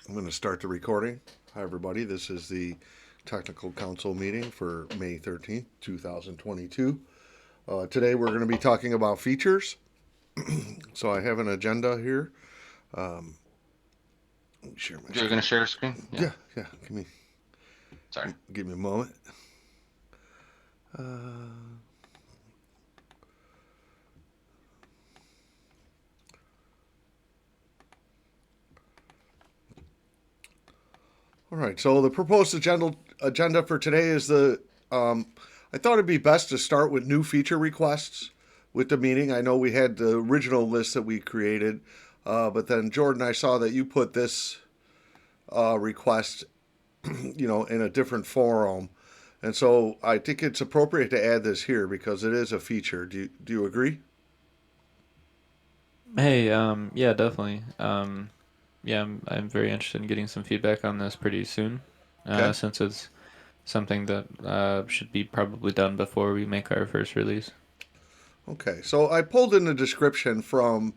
I'm going to start the recording. Hi, everybody. This is the Technical Council meeting for May 13th, 2022. Today, we're going to be talking about features. So, I have an agenda here. Um, Let me share my You're gonna screen. share the screen? Yeah. Yeah. Sorry. Give me a moment. Uh, all right. So, the proposed agenda for today is the. I thought it'd be best to start with new feature requests with the meeting. I know we had the original list that we created, but then Jordan, I saw that you put this request, in a different forum, and so I think it's appropriate to add this here because it is a feature. Do you agree? Hey, yeah, definitely. Yeah, I'm very interested in getting some feedback on this pretty soon, Okay. since it's something that should be probably done before we make our first release. Okay. So I pulled in the description from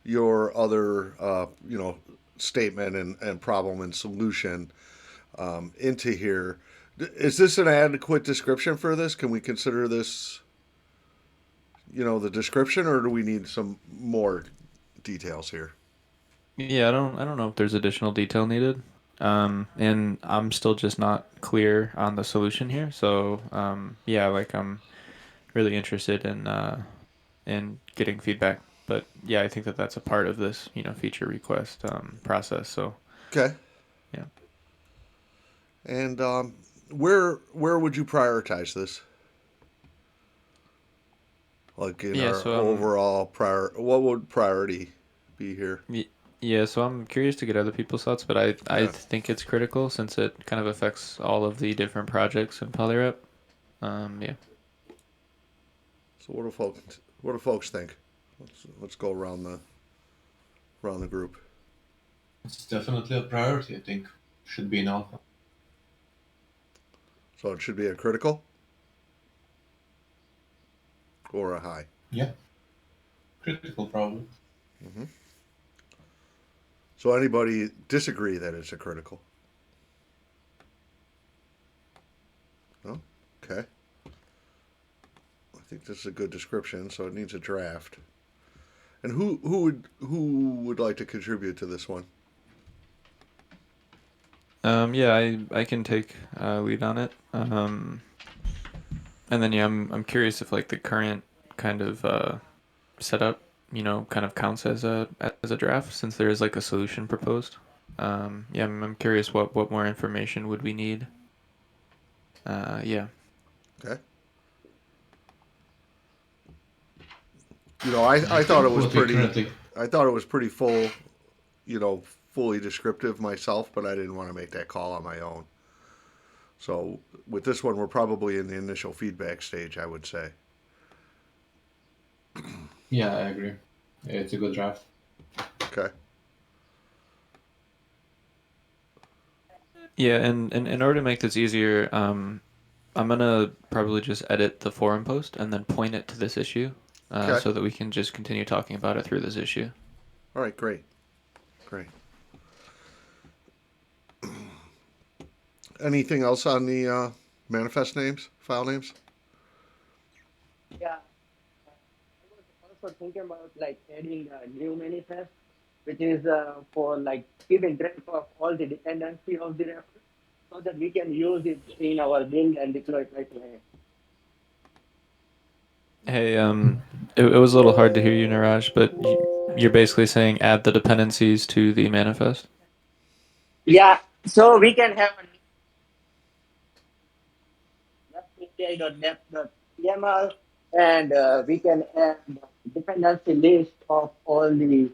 your other, statement and problem and solution into here. Is this an adequate description for this? Can we consider this, the description, or do we need some more details here? Yeah, I don't know if there's additional detail needed. And I'm still just not clear on the solution here. So, yeah, like I'm really interested in getting feedback. But yeah, I think that that's a part of this, feature request process. So, Okay. yeah. And where would you prioritize this? Like in Yeah, our so overall what would priority be here? Yeah, so I'm curious to get other people's thoughts, but I Yeah. think it's critical since it kind of affects all of the different projects in Polywrap. Yeah. So what do folks think? Let's go around the group. It's definitely a priority, I think. Should be an alpha. So it should be a critical or a high. Yeah, critical probably. hmm So anybody disagree that it's a critical? No. Okay. I think this is a good description. So it needs a draft. And who would like to contribute to this one? Yeah, I can take lead on it. And then yeah, I'm curious if like the current kind of setup, kind of counts as a draft since there is like a solution proposed. Yeah, I'm curious what more information would we need? Yeah. Okay. I I thought it think was what we pretty. currently. I thought it was pretty full. Fully descriptive myself, but I didn't want to make that call on my own. So with this one, we're probably in the initial feedback stage, I would say. Yeah, I agree. It's a good draft. Okay. Yeah, and in order to make this easier, I'm gonna probably just edit the forum post and then point it to this issue, Okay. so that we can just continue talking about it through this issue. All right. Great. Great. Anything else on the manifest names, file names? Yeah, I was also thinking about like adding a new manifest, which is for like keeping track of all the dependency of the reference so that we can use it in our build and deploy pipeline. Hey, it was a little hard to hear you, Niraj, but you're basically saying add the dependencies to the manifest. Yeah, so we can have a api.dep.yml and we can add dependency list of all the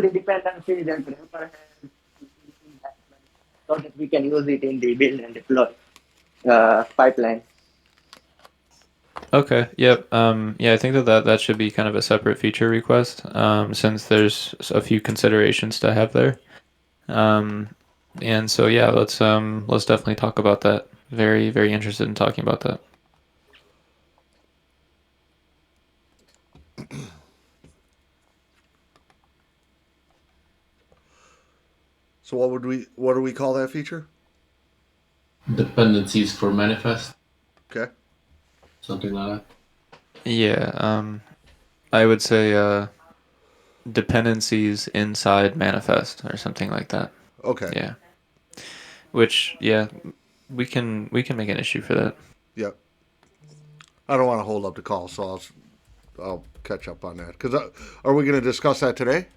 dependencies that the wrapper has in that so that we can use it in the build and deploy pipeline. Okay. Yep. Yeah, I think that should be kind of a separate feature request, since there's a few considerations to have there. Um, and so yeah, let's definitely talk about that. Very, very interested in talking about that. So what do we call that feature? Dependencies for manifest, Okay. something like that. Yeah, I would say dependencies inside manifest or something like that. Okay. Yeah. Which, yeah, we can make an issue for that. Yep. I don't want to hold up the call, so I'll catch up on that. Because are we going to discuss that today?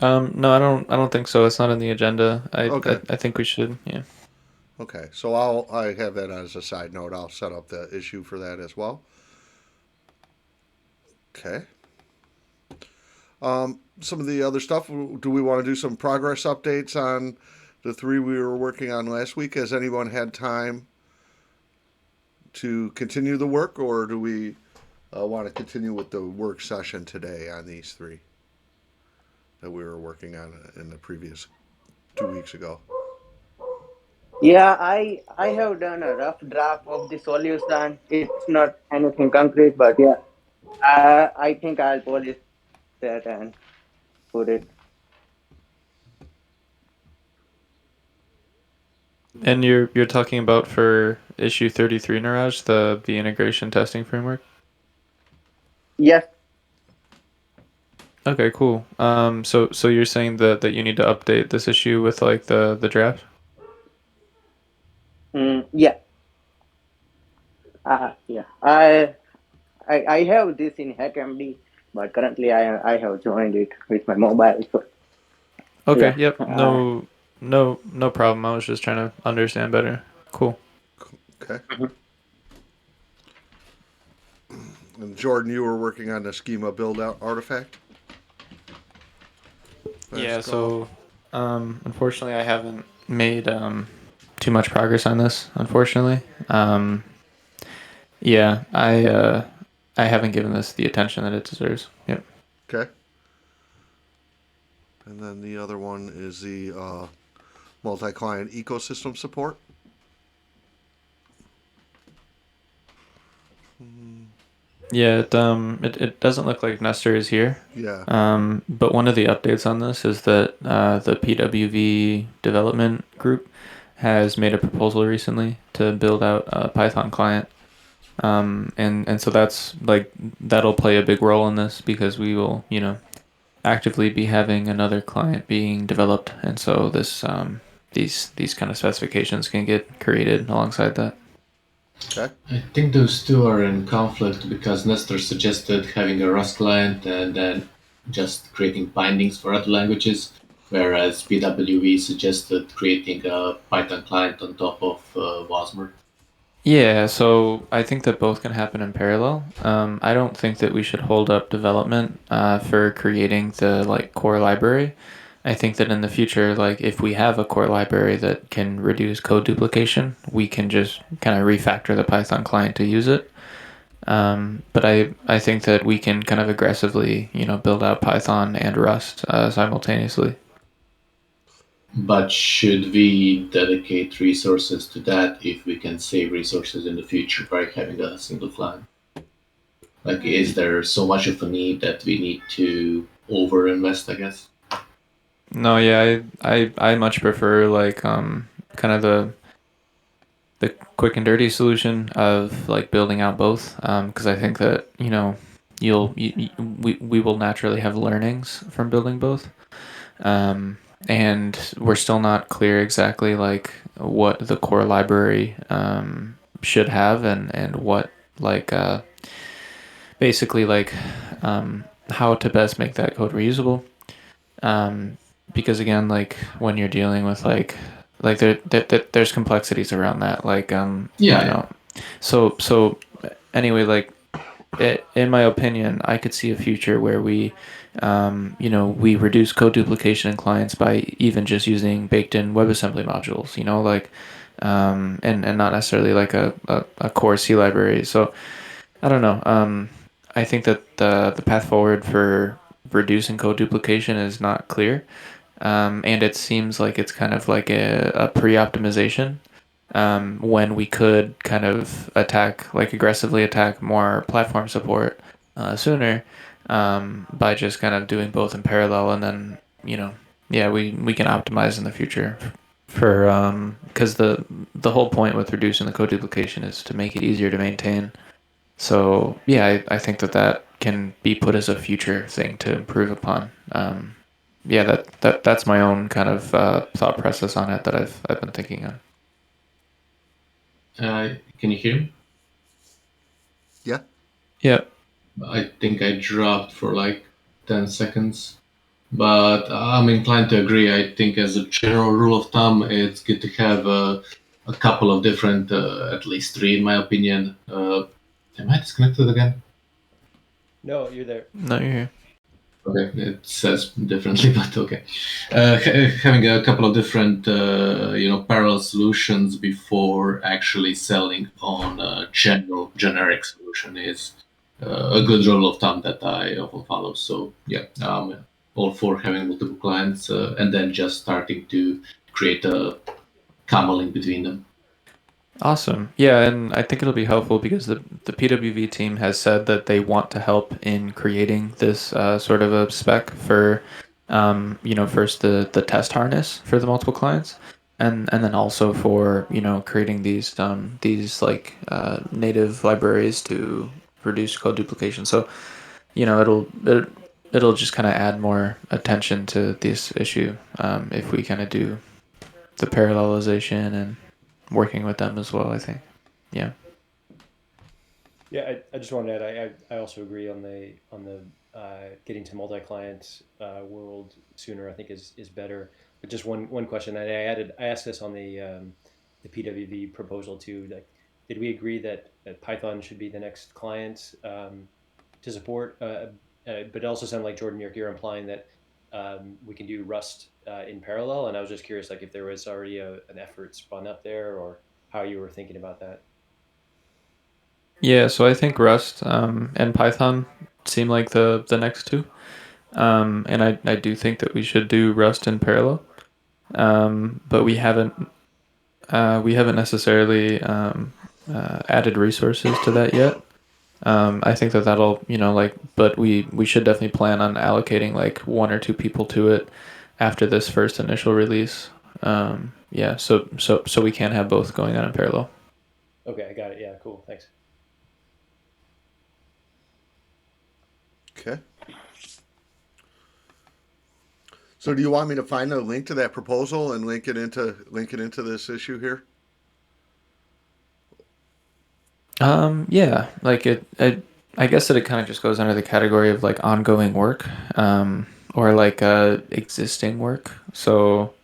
No, I don't think so. It's not on the agenda. I Okay. I think we should. Yeah. Okay. So I have that as a side note. I'll set up the issue for that as well. Okay. Some of the other stuff. Do we want to do some progress updates on the three we were working on last week? Has anyone had time to continue the work, or do we want to continue with the work session today on these three that we were working on in the previous 2 weeks ago? Yeah, I have done a rough draft of the solution. It's not anything concrete, but yeah, I think I'll polish that and put it. And you're talking about for issue 33, Niraj, the integration testing framework. Yes. Okay, cool. So you're saying that you need to update this issue with like the draft? Yeah. Yeah. I have this in HackMD, but currently I have joined it with my mobile. So Okay, yeah. yep. No problem. I was just trying to understand better. Cool. Okay. Mhm. And Jordan, you were working on the schema build out artifact. Yeah, Last call. so unfortunately I haven't made too much progress on this, unfortunately. Yeah, I haven't given this the attention that it deserves. Yep. Okay. And then the other one is the multi-client ecosystem support. Yeah, it doesn't look like Nestor is here. Yeah. But one of the updates on this is that the PWV development group has made a proposal recently to build out a Python client. And so that's like that'll play a big role in this because we will, actively be having another client being developed, and so these kind of specifications can get created alongside that. Okay. I think those two are in conflict because Nestor suggested having a Rust client and then just creating bindings for other languages, whereas PWV suggested creating a Python client on top of Wasmer. Yeah, so I think that both can happen in parallel. I don't think that we should hold up development for creating the like core library. I think that in the future, like if we have a core library that can reduce code duplication, we can just kind of refactor the Python client to use it. But I think that we can kind of aggressively, build out Python and Rust simultaneously. But should we dedicate resources to that if we can save resources in the future by having a single client? Like, is there so much of a need that we need to overinvest, I guess? No, yeah, I much prefer like kind of the quick and dirty solution of like building out both because I think that we will naturally have learnings from building both and we're still not clear exactly like what the core library should have and what like basically like how to best make that code reusable um, because again like when you're dealing with like there's complexities around that like Yeah. so anyway like in my opinion I could see a future where we reduce code duplication in clients by even just using baked in WebAssembly modules like and not necessarily like a core C library. So I don't know. I think that the path forward for reducing code duplication is not clear, and it seems like it's kind of like a pre-optimization when we could kind of aggressively attack more platform support sooner by just kind of doing both in parallel and then yeah, we can optimize in the future for because the whole point with reducing the code duplication is to make it easier to maintain. So yeah, I think that can be put as a future thing to improve upon. Yeah, that's my own kind of thought process on it that I've been thinking on. Can you hear me? Yeah. Yeah. I think I dropped for like 10 seconds. But I'm inclined to agree. I think, as a general rule of thumb, it's good to have a couple of different, at least three, in my opinion. Am I disconnected again? No, you're there. No, you're here. Okay, it says differently, but okay. Having a couple of different, parallel solutions before actually selling on a generic solution is a good rule of thumb that I often follow. So yeah, all for having multiple clients and then just starting to create a common link between them. Awesome. Yeah, and I think it'll be helpful because the PWV team has said that they want to help in creating this sort of a spec for, first the test harness for the multiple clients, and then also for creating these like native libraries to reduce code duplication. So it'll just kind of add more attention to this issue if we kind of do the parallelization and working with them as well, I think. Yeah. Yeah, I just wanted to add, I also agree on the getting to multi-client world sooner. I think is better. But just one question that I asked this on the PWV proposal too. Like, did we agree that Python should be the next client to support? But it also sounded like, Jordan, you're implying that we can do Rust in parallel. And I was just curious, like, if there was already an effort spun up there, or how you were thinking about that. Yeah, so I think Rust and Python seem like the next two. And I do think that we should do Rust in parallel. But we haven't necessarily added resources to that yet. I think that'll, but we should definitely plan on allocating like one or two people to it after this first initial release. Yeah, so we can have both going on in parallel. Okay, I got it. Yeah, cool. Thanks. Okay. So do you want me to find a link to that proposal and link it into this issue here? Yeah, like I guess that it kind of just goes under the category of like ongoing work, or like existing work. So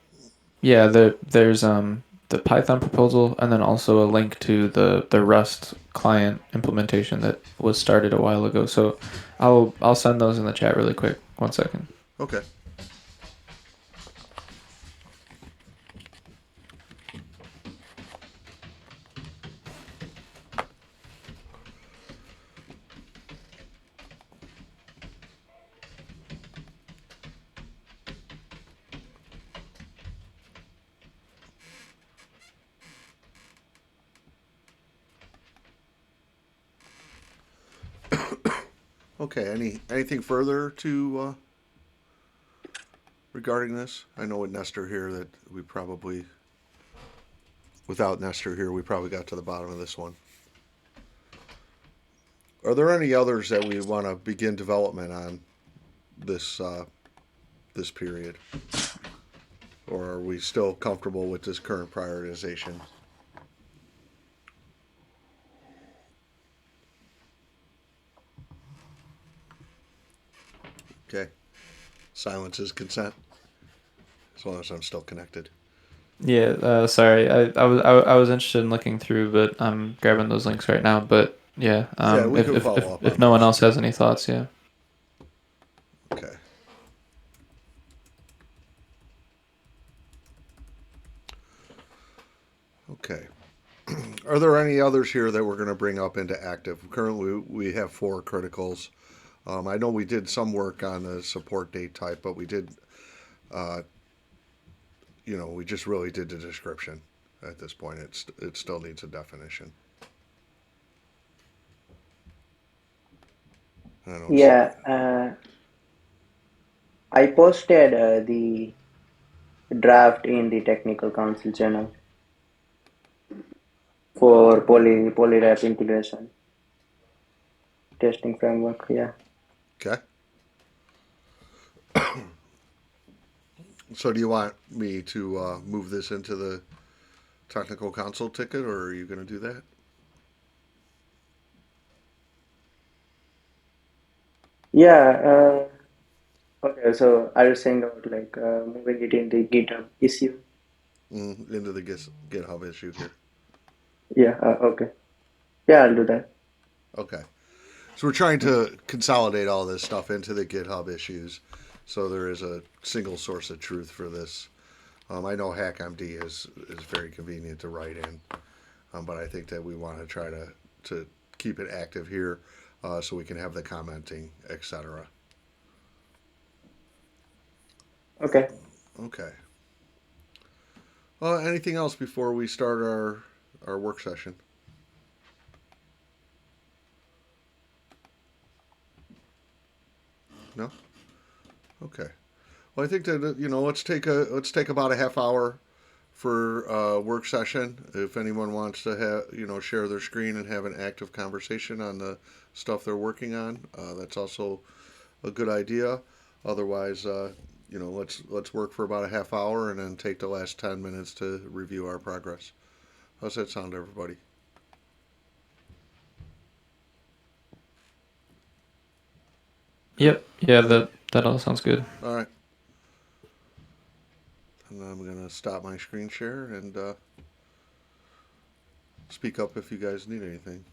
yeah, there's the Python proposal, and then also a link to the Rust client implementation that was started a while ago. So I'll send those in the chat really quick. 1 second. Okay. Okay. Anything further to regarding this? I know with Nestor here that without Nestor here, we probably got to the bottom of this one. Are there any others that we want to begin development on this this period, or are we still comfortable with this current prioritization? Okay. Silence is consent, as long as I'm still connected. Yeah, sorry. I was interested in looking through, but I'm grabbing those links right now. But yeah, Yeah, we if can if follow if, up if on no one those. else has any thoughts, yeah. Okay. Okay. Are there any others here that we're going to bring up into active? Currently, we have 4 criticals. I know we did some work on the support date type, but we did, we just really did the description at this point. It still needs a definition. I don't Yeah, see. I posted the draft in the technical council channel for Polywrap integration testing framework. Yeah. Okay. So do you want me to move this into the technical council ticket, or are you going to do that? Yeah. Okay. So are you saying about like moving it in the GitHub issue? Into the GitHub issue here. Yeah. Okay. Yeah, I'll do that. Okay. So we're trying to consolidate all this stuff into the GitHub issues, so there is a single source of truth for this. I know HackMD is very convenient to write in, but I think that we want to try to keep it active here, so we can have the commenting, etc. Okay. Okay. Well, anything else before we start our work session? No. Okay. Well, I think that let's take about a half hour for a work session. If anyone wants to share their screen and have an active conversation on the stuff they're working on, that's also a good idea. Otherwise, let's work for about a half hour and then take the last 10 minutes to review our progress. How's that sound, everybody? Yep. Yeah, that all sounds good. All right. And I'm gonna stop my screen share and speak up if you guys need anything.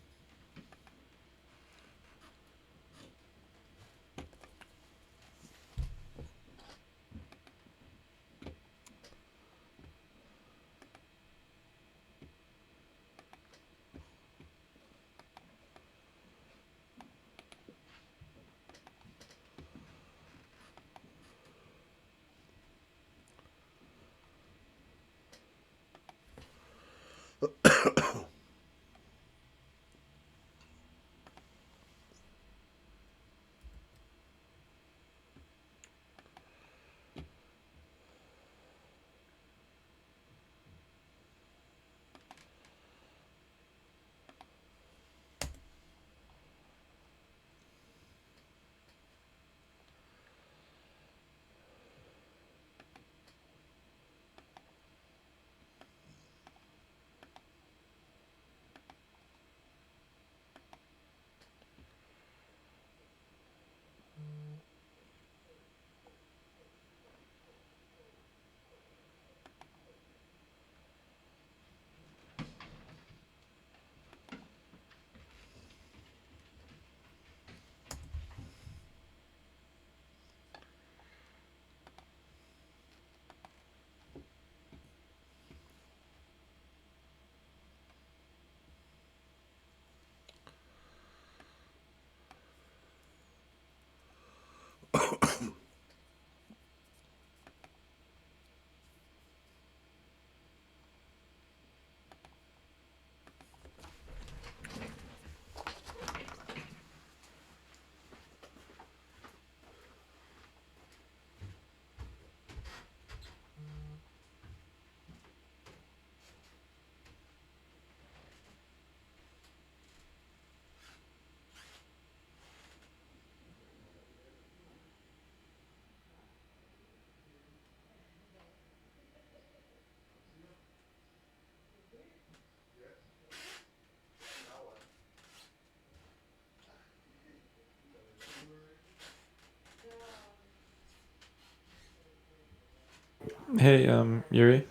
Hey, Yuri.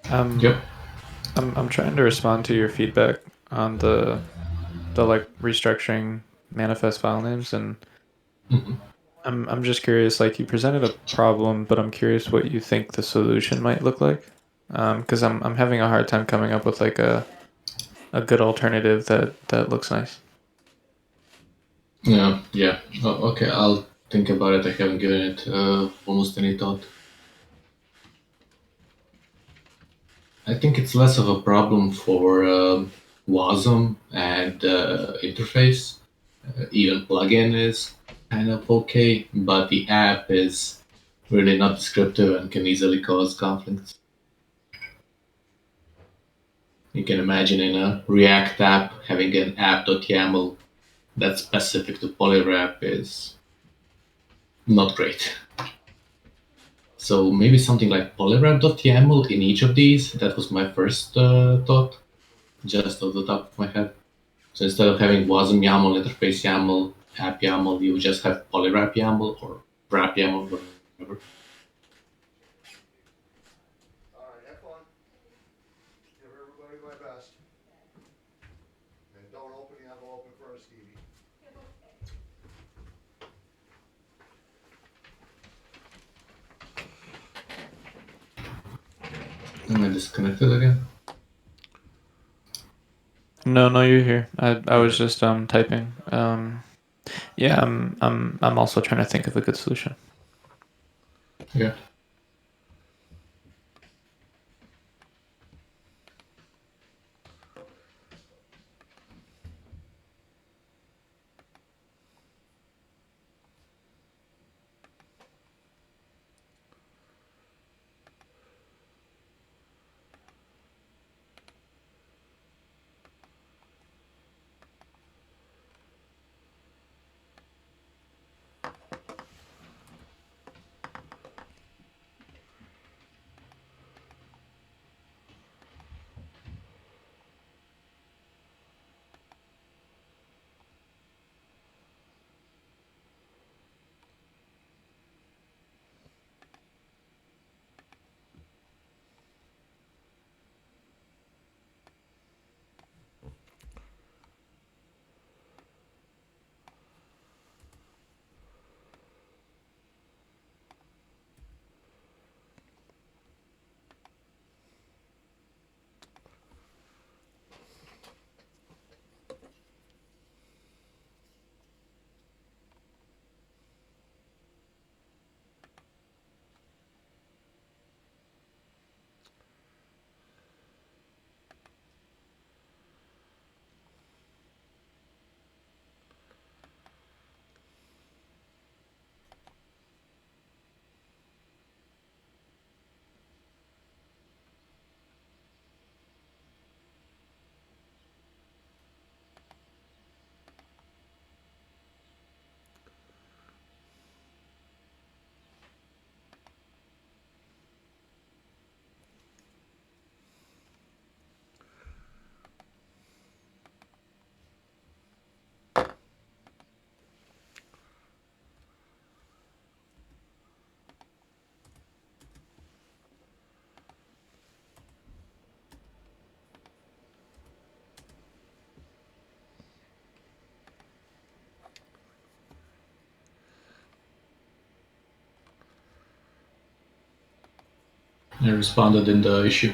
Um, Yep. I'm trying to respond to your feedback on the like restructuring manifest file names, and Mhm. I'm just curious. Like, you presented a problem, but I'm curious what you think the solution might look like. Because I'm having a hard time coming up with like a good alternative that looks nice. Yeah, yeah. Oh, okay, I'll think about it. I haven't given it almost any thought. I think it's less of a problem for WASM and interface. Even plugin is. kind of okay, but the app is really not descriptive and can easily cause conflicts. You can imagine in a React app having an app.yaml that's specific to Polywrap is not great. So maybe something like polywrap.yaml in each of these. That was my first thought, just off the top of my head. So instead of having WASM YAML, interface YAML, app YAML, you would just have polywrap YAML or wrap YAML, whatever. All right, have fun. Give everybody my best. And don't open the envelope in front of Stevie. Am I disconnected again? No, no, you're here. I was Okay. just typing. Yeah, I'm also trying to think of a good solution. Yeah. I responded in the issue.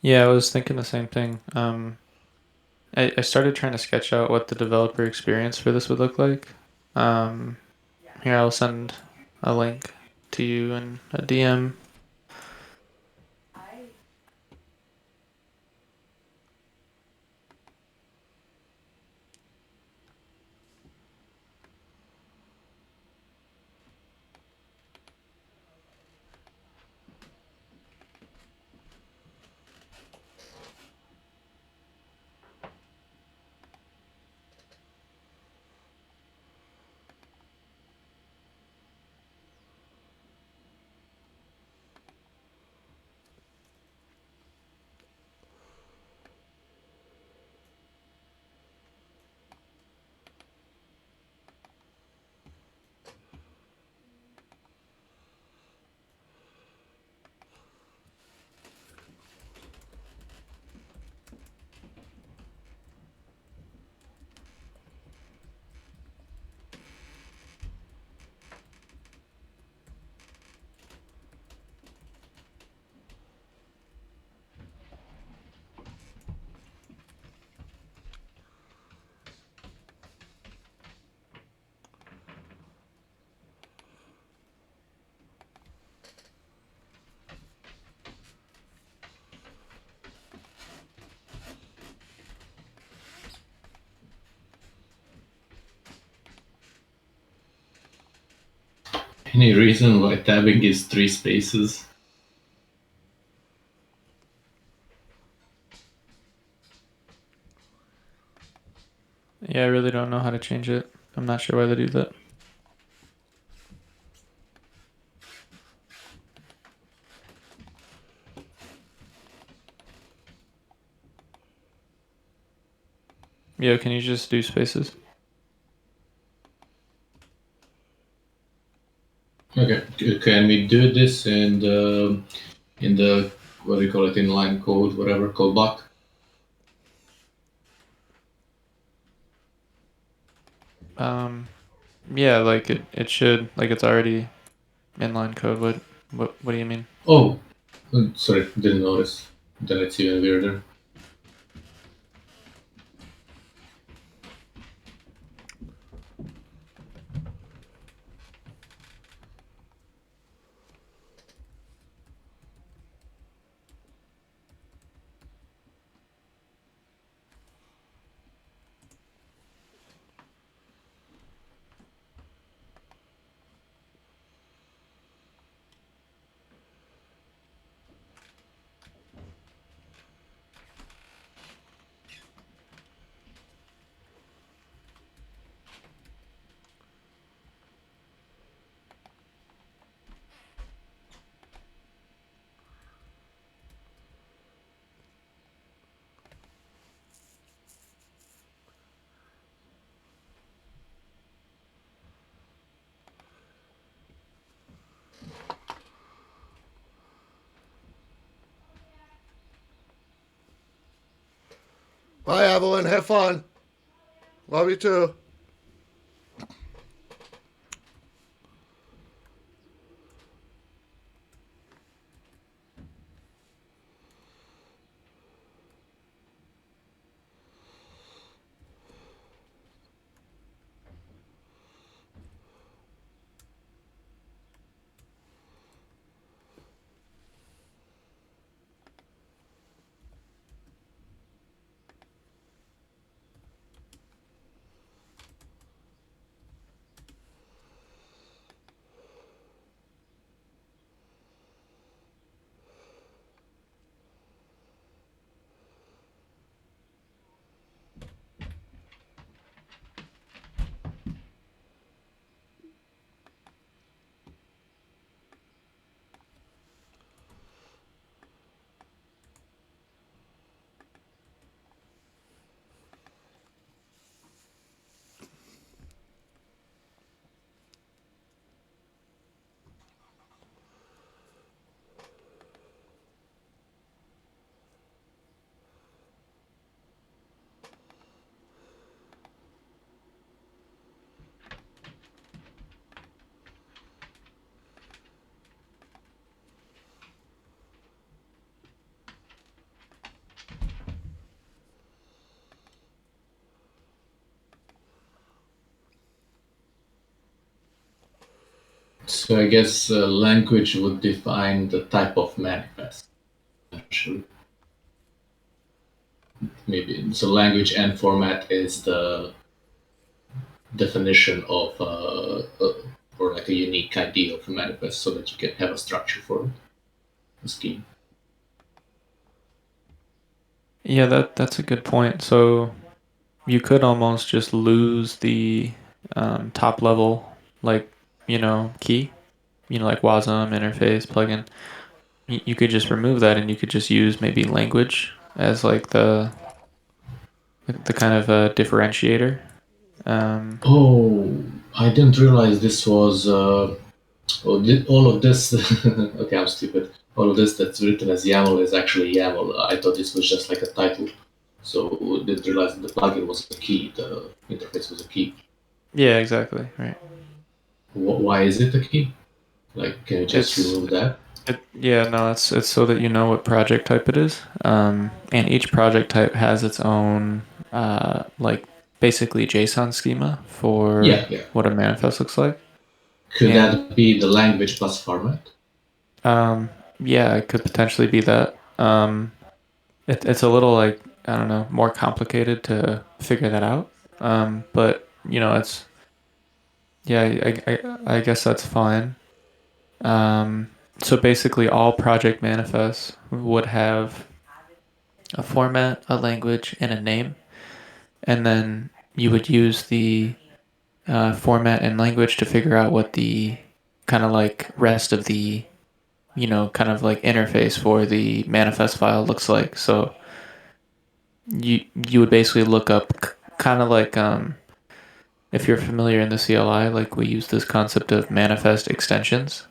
Yeah, I was thinking the same thing. I started trying to sketch out what the developer experience for this would look like. Um, Here, I'll send a link to you in a DM. Any reason why tabbing is 3 spaces? Yeah, I really don't know how to change it. I'm not sure why they do that. Yeah, can you just do spaces? Okay, can we do this in the what do you call it, inline code, whatever, code block? Yeah, like it should, like it's already inline code. What do you mean? Oh, sorry, didn't notice. Then it's even weirder. Bye, Evelyn. Have fun. Love you too. So I guess language would define the type of manifest. Actually, maybe so. Language and format is the definition of or like a unique idea of a manifest, so that you can have a structure for a scheme. Yeah, that's a good point. So you could almost just lose the top level, like key, like WASM interface plugin. You could just remove that, and you could just use maybe language as like the kind of differentiator. Oh, I didn't realize this was. All of this. Okay, I'm stupid. All of this that's written as YAML is actually YAML. I thought this was just like a title. So didn't realize that the plugin was a key. The interface was a key. Yeah, exactly. Right. Why is it a key? Like, can you just It's remove that? yeah, no, it's so that you know what project type it is. And each project type has its own like basically JSON schema for Yeah, yeah. what a manifest looks like. Could And that be the language plus format? yeah, it could potentially be that. It's a little like I don't know, more complicated to figure that out. But it's yeah, I guess that's fine. So basically, all project manifests would have a format, a language, and a name, and then you would use the format and language to figure out what the kind of like rest of the kind of like interface for the manifest file looks like. So you would basically look up kind of like if you're familiar in the CLI, like we use this concept of manifest extensions,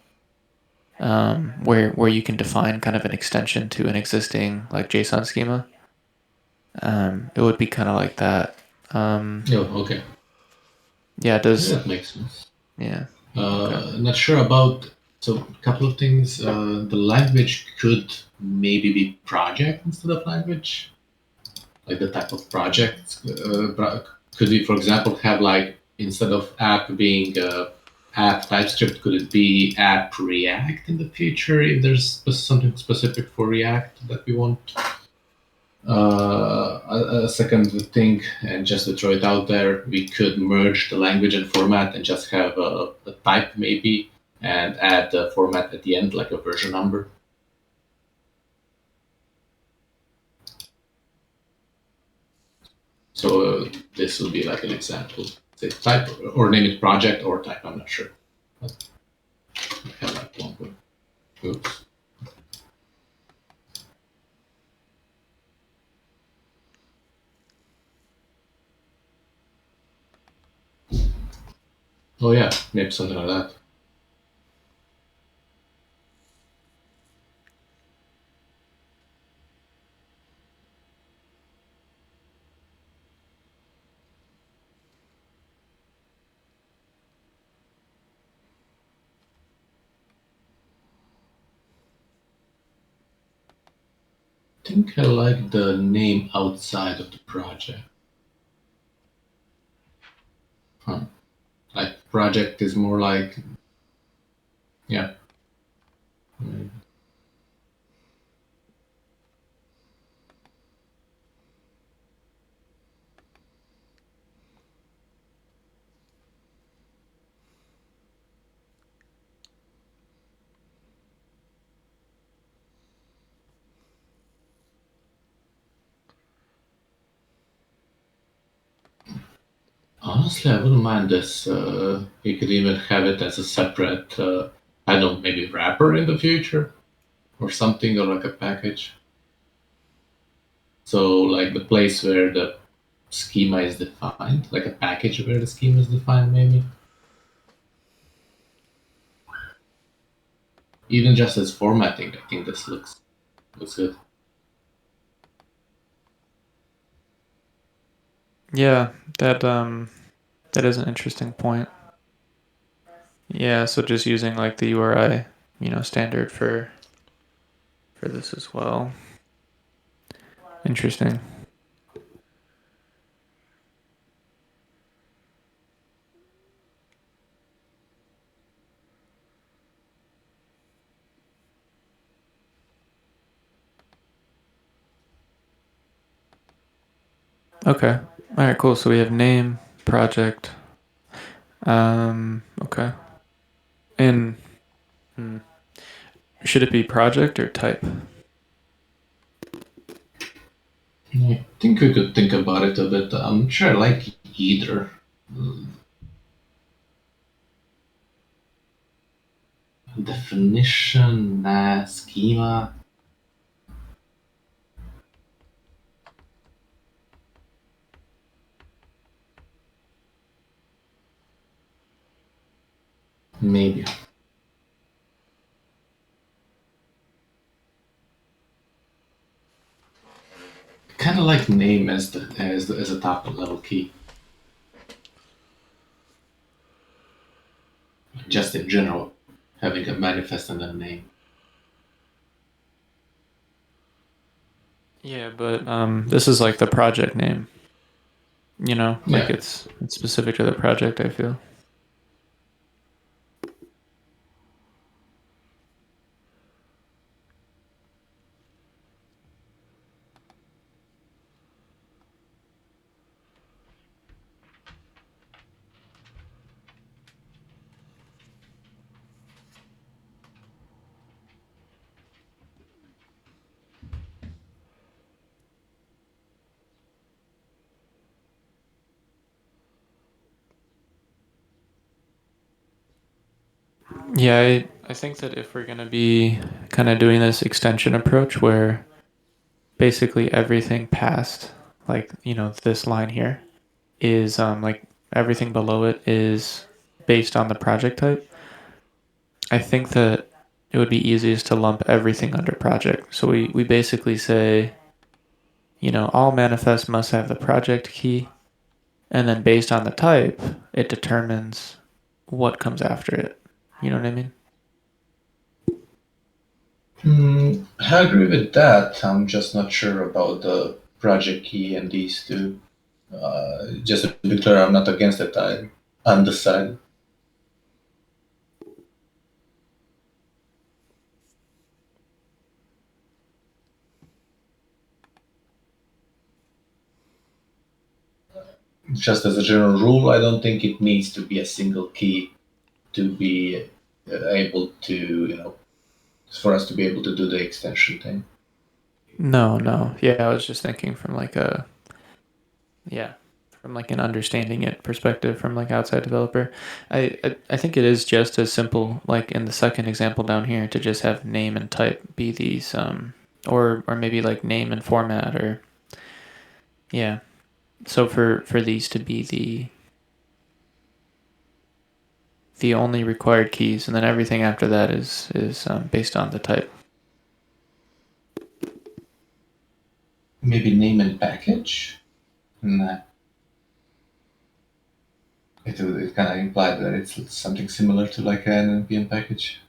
where you can define kind of an extension to an existing like JSON schema. It would be kind of like that. Oh, okay. Yeah, it Yeah, does. that makes sense. Yeah. Okay. Not sure about, so a couple of things. The language could maybe be project instead of language, like the type of project. Could we, for example, have like instead of app being app TypeScript, could it be app React in the future if there's something specific for React that we want? A second thing, and just to throw it out there, we could merge the language and format and just have a type maybe and add the format at the end, like a version number. So this will be like an example. Say type or name it project or type, I'm not sure. But I have like one good. Oops. Oh yeah, maybe something like that. I think I like the name outside of the project. Huh. Like project is more like, yeah. Honestly, I wouldn't mind this. You could even have it as a separate, I don't know, maybe wrapper in the future or something, or like a package. So, like the place where the schema is defined, like a package where the schema is defined, maybe. Even just as formatting, I think this looks good. Yeah, that is an interesting point. Yeah, so just using like the URI, standard for this as well. Interesting. Okay. All right, cool. So we have name, project. Okay. And should it be project or type? I think we could think about it a bit. I'm sure I like either. Definition, schema. Maybe. Kind of like name as a top level key. Just in general, having a manifest and a name. Yeah, but this is like the project name. Like Yeah. it's specific to the project, I feel. Yeah, I think that if we're going to be kind of doing this extension approach where basically everything past, like, this line here is like everything below it is based on the project type, I think that it would be easiest to lump everything under project. So we basically say, all manifests must have the project key, and then based on the type, it determines what comes after it. You know what I mean? I agree with that. I'm just not sure about the project key and these two. Just to be clear, I'm not against it. I'm undecided. Just as a general rule, I don't think it needs to be a single key to be able to, for us to be able to do the extension thing. No. Yeah, I was just thinking from like from like an understanding it perspective from like outside developer. I think it is just as simple like in the second example down here to just have name and type be these or maybe like name and format or yeah. So for these to be the only required keys, and then everything after that is based on the type. Maybe name and package? Nah. It kind of implied that it's something similar to like an NPM package.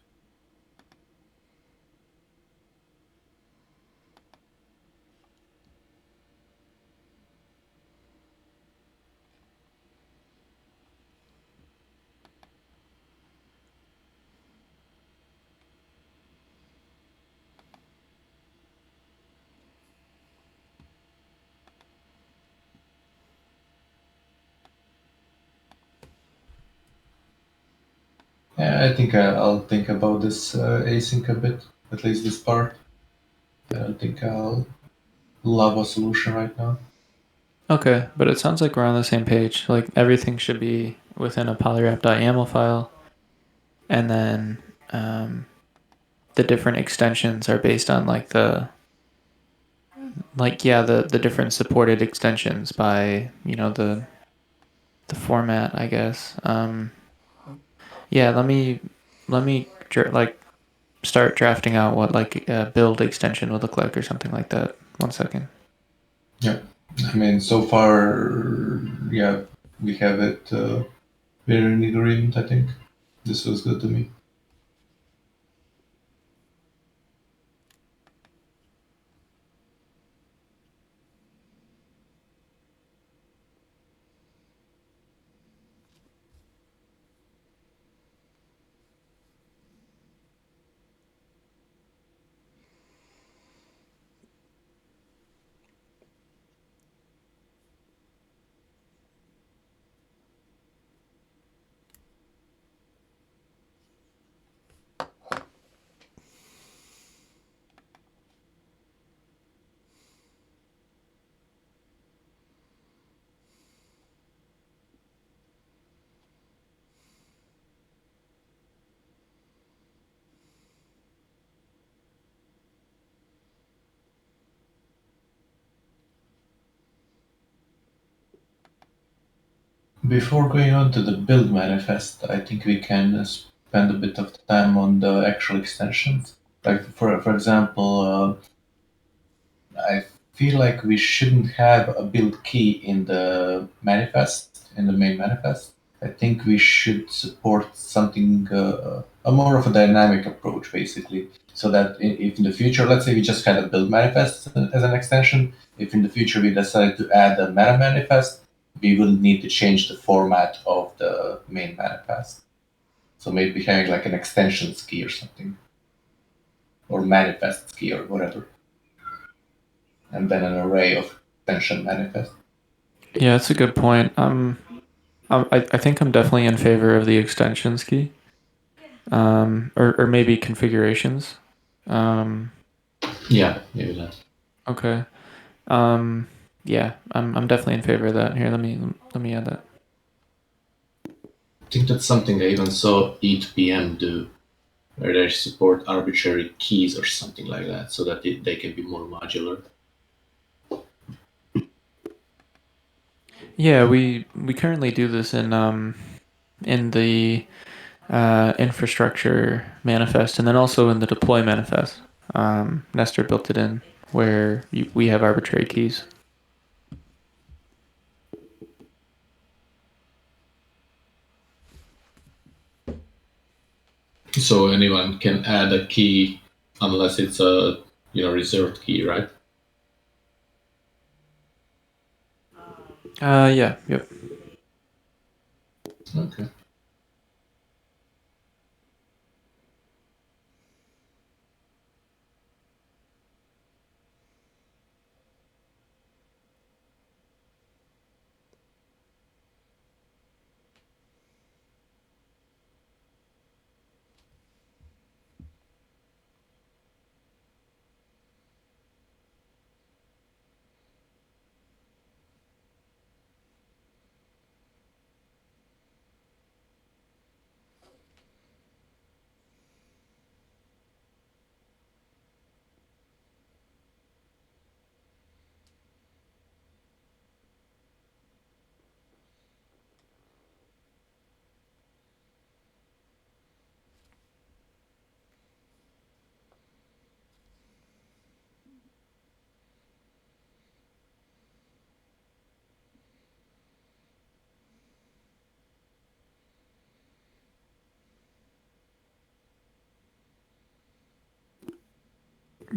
Yeah, I think I'll think about this async a bit, at least this part. I don't think I'll love a solution right now. Okay, but it sounds like we're on the same page. Like everything should be within a polywrap.yaml file, and then the different extensions are based on like the different supported extensions by the format, I guess. Yeah, let me like start drafting out what like a build extension would look like or something like that. 1 second. Yeah, I mean, so far, yeah, we have it. We're in agreement, I think. This was good to me. Before going on to the build manifest, I think we can spend a bit of time on the actual extensions. Like for example, I feel like we shouldn't have a build key in the manifest, in the main manifest. I think we should support something, a more of a dynamic approach, basically. So that if in the future, let's say we just had a build manifest as an extension, if in the future we decide to add a meta manifest, we will need to change the format of the main manifest. So maybe having like an extensions key or something, or manifest key or whatever, and then an array of extension manifest. Yeah, that's a good point. I think I'm definitely in favor of the extensions key. Or maybe configurations. Um, Yeah, maybe that. okay. Yeah, I'm definitely in favor of that. Here, let me add that. think that's something I even saw ETPM do, where they support arbitrary keys or something like that, so that they can be more modular. Yeah, we currently do this in the infrastructure manifest, and then also in the deploy manifest. Nestor built it in where we have arbitrary keys. So anyone can add a key unless it's a reserved key, right? Yeah, yep. Okay.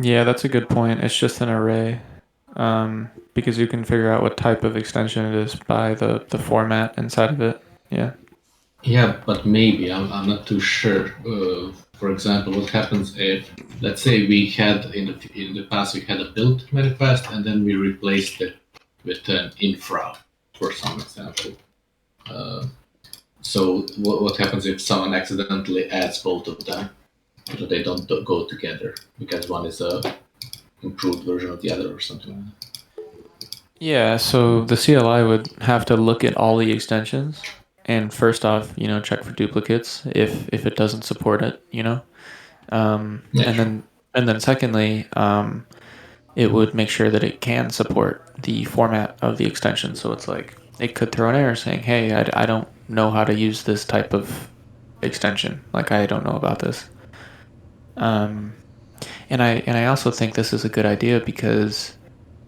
Yeah, that's a good point. It's just an array, because you can figure out what type of extension it is by the format inside of it. Yeah. Yeah, but maybe I'm not too sure. For example, what happens if, let's say, we had in the past we had a build manifest and then we replaced it with an infra, for some example. So what happens if someone accidentally adds both of them? So they don't go together because one is a improved version of the other or something like that. Yeah, so the CLI would have to look at all the extensions and first off, check for duplicates if it doesn't support it, Yeah, and sure. then secondly, it would make sure that it can support the format of the extension. So it's like it could throw an error saying, "Hey, I don't know how to use this type of extension. Like I don't know about this." Um, and I also think this is a good idea because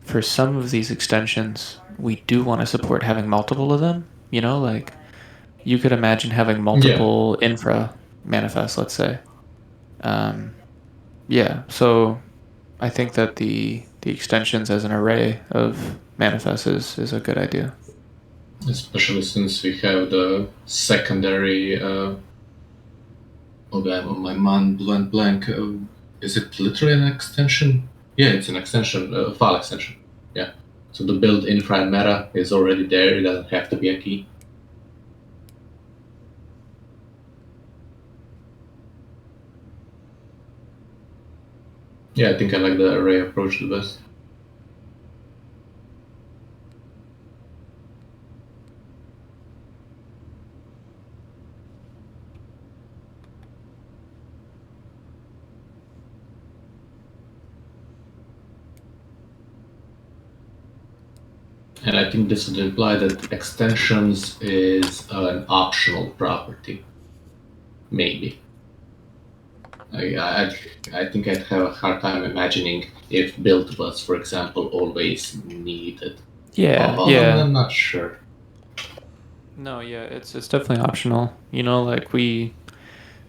for some of these extensions, we do want to support having multiple of them. Like you could imagine having Yeah. multiple infra manifests, let's say. Um, yeah, so I think that the extensions as an array of manifests is a good idea. Especially since we have the secondary. Oh, my mind went blank. Is it literally an extension? Yeah, it's an extension, file extension. Yeah. So the build infra and meta is already there. It doesn't have to be a key. Yeah, I think I like the array approach the best. And I think this would imply that extensions is an optional property. Maybe. I think I'd have a hard time imagining if build was, for example, always needed. Yeah, Although yeah. I'm not sure. No, yeah, it's definitely optional. Like we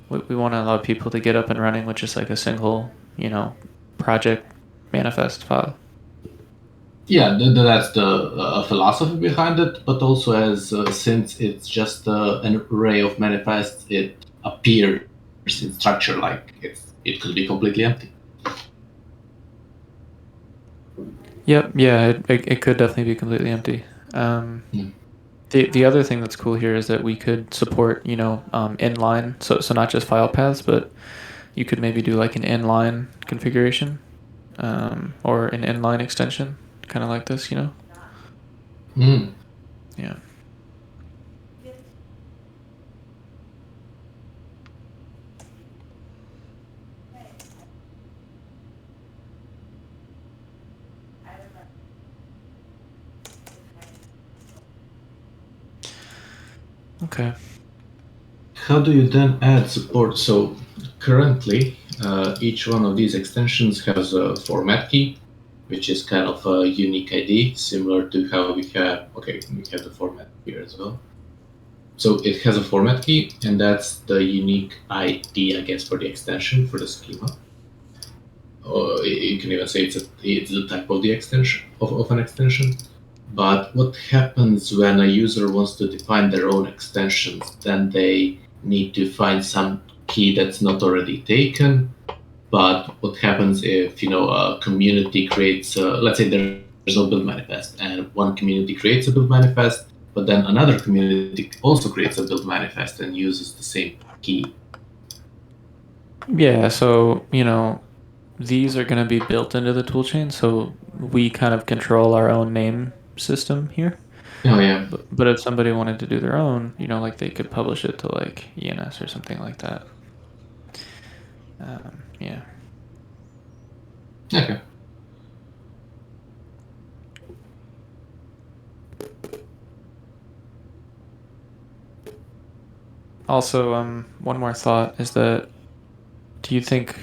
want to allow people to get up and running with just like a single, project manifest file. Yeah, that's the philosophy behind it, but also as since it's just an array of manifests, it appears in structure like it could be completely empty. Yep, yeah, it could definitely be completely empty. Hmm. The other thing that's cool here is that we could support, inline, so not just file paths, but you could maybe do like an inline configuration, or an inline extension, kind of like this, Mm. Yeah. Okay. How do you then add support? So currently, each one of these extensions has a format key, which is kind of a unique ID, similar to how we have, okay, we have the format here as well. So it has a format key, and that's the unique ID, I guess, for the extension, for the schema. Or you can even say it's the type of the extension, of an extension. But what happens when a user wants to define their own extensions? Then they need to find some key that's not already taken. But what happens if a community creates, let's say there's no build manifest, and one community creates a build manifest, but then another community also creates a build manifest and uses the same key. Yeah, so, these are going to be built into the toolchain, so we kind of control our own name system here. Oh yeah. But if somebody wanted to do their own, like they could publish it to like ENS or something like that. Yeah. Okay. Also, one more thought is that do you think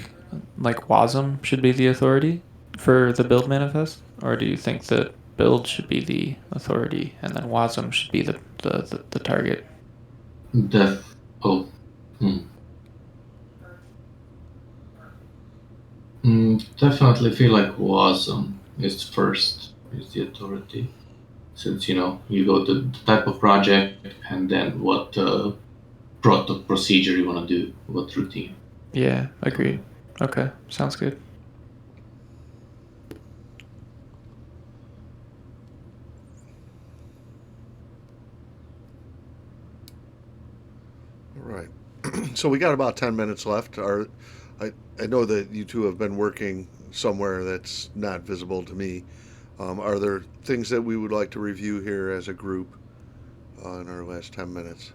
like WASM should be the authority for the build manifest, or do you think that build should be the authority and then WASM should be the target? Oh. Definitely feel like WASM is first, is the authority. Since you go to the type of project and then what procedure you want to do, what routine. Yeah, agreed. Okay, sounds good. All right. So we got about 10 minutes left. I know that you two have been working somewhere that's not visible to me. Are there things that we would like to review here as a group in our last 10 minutes?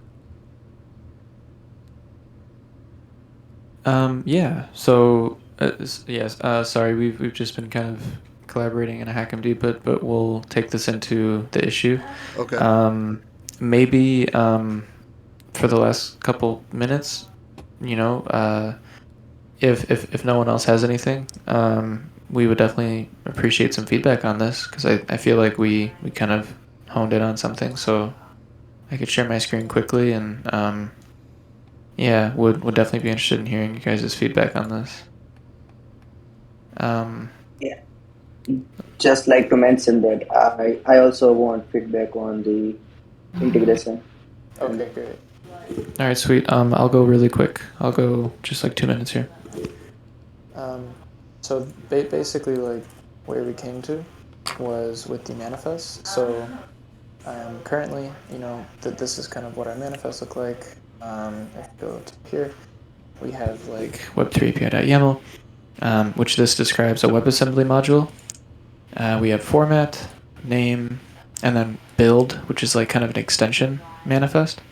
Yeah. So, yes. Sorry, we've just been kind of collaborating in a HackMD, but we'll take this into the issue. Okay. Maybe for the last couple minutes, if no one else has anything, we would definitely appreciate some feedback on this because I feel like we kind of honed in on something. So I could share my screen quickly and yeah, would definitely be interested in hearing you guys' feedback on this. Yeah. Just like to mention that I also want feedback on the integration. Okay, great. All right, sweet. I'll go really quick. I'll go just like 2 minutes here. So basically, like where we came to was with the manifest. So currently, this is kind of what our manifest look like. If you go to here, we have like web3api.yaml, which this describes a WebAssembly module. We have format, name, and then build, which is like kind of an extension manifest.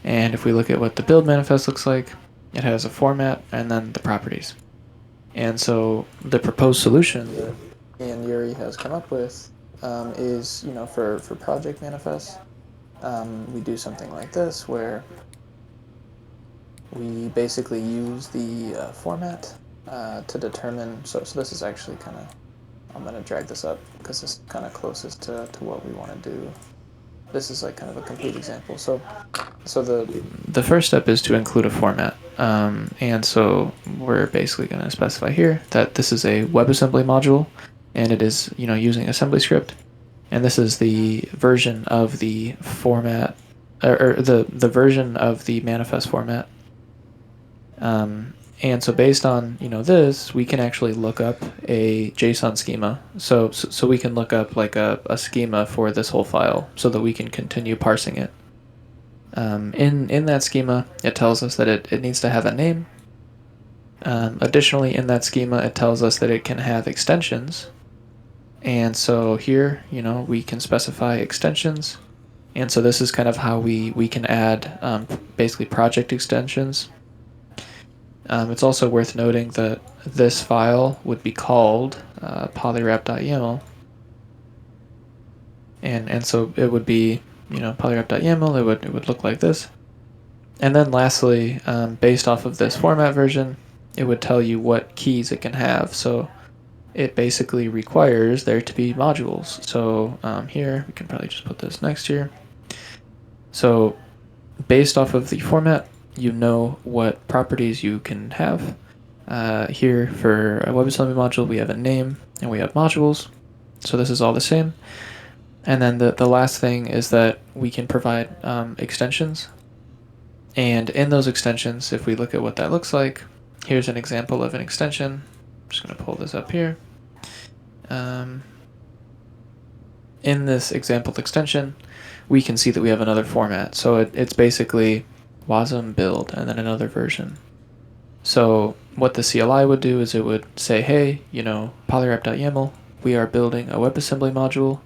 And if we look at what the build manifest looks like, it has a format and then the properties. And so the proposed solution that Ian Yuri has come up with is, for project manifests, we do something like this where we basically use the format to determine. So this is actually kind of, I'm going to drag this up because this is kind of closest to what we want to do. This is like kind of a complete example. So the first step is to include a format. And so we're basically going to specify here that this is a WebAssembly module and it is, using assembly script. And this is the version of the format or the version of the manifest format. And so based on, this, we can actually look up a JSON schema. So we can look up like a schema for this whole file so that we can continue parsing it. In that schema, it tells us that it needs to have a name. Additionally, in that schema, it tells us that it can have extensions. And so here, we can specify extensions. And so this is kind of how we can add basically project extensions. It's also worth noting that this file would be called polywrap.yaml. And so it would be polywrap.yaml, it would look like this. And then lastly, based off of this format version, it would tell you what keys it can have. So it basically requires there to be modules. So here, we can probably just put this next here. So based off of the format, you know what properties you can have. Here for a WebAssembly module, we have a name and we have modules. So this is all the same. And then the last thing is that we can provide extensions. And in those extensions, if we look at what that looks like, here's an example of an extension. I'm just going to pull this up here. In this example extension, we can see that we have another format. So it's basically wasm build and then another version. So what the CLI would do is it would say, hey, polywrap.yaml, we are building a WebAssembly module.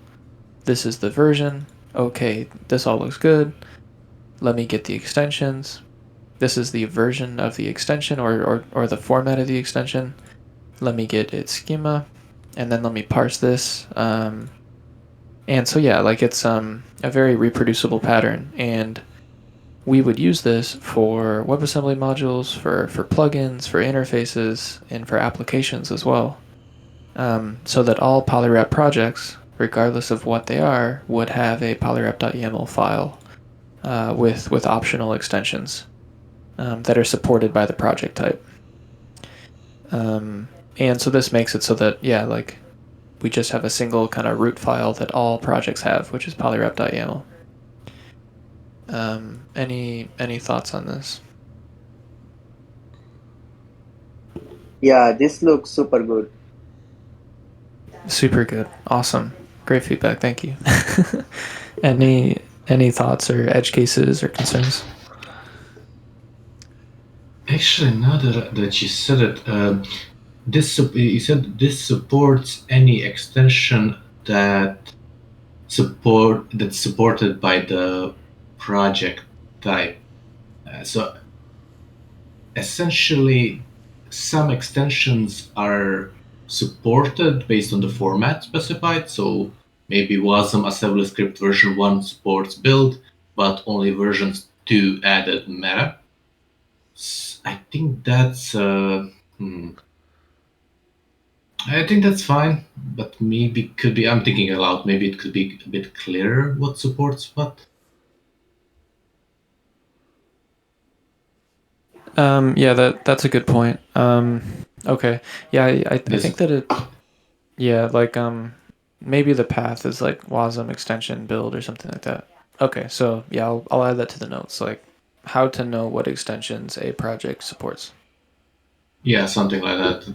This is the version. Okay, this all looks good. Let me get the extensions. This is the version of the extension or the format of the extension. Let me get its schema, and then let me parse this. And so yeah, like it's a very reproducible pattern, and we would use this for WebAssembly modules, for plugins, for interfaces, and for applications as well. So that all Polywrap projects, regardless of what they are, would have a polywrap.yaml file with optional extensions that are supported by the project type. And so this makes it so that, yeah, like we just have a single kind of root file that all projects have, which is polywrap.yaml. Any thoughts on this? Yeah, this looks super good. Super good. Awesome. Great feedback. Thank you. Any thoughts or edge cases or concerns? Actually, now that you said it, you said this supports any extension that's supported by the project type. So essentially, some extensions are supported based on the format specified. So maybe Wasm assembly script version 1 supports build, but only versions 2 added meta. I think that's I think that's fine, but maybe could be. I'm thinking aloud. Maybe it could be a bit clearer what supports what. Yeah, that's a good point. Okay. Yeah, I think that it. Yeah, like maybe the path is like Wasm extension build or something like that. Okay, so yeah, I'll add that to the notes. Like how to know what extensions a project supports. Yeah, something like that.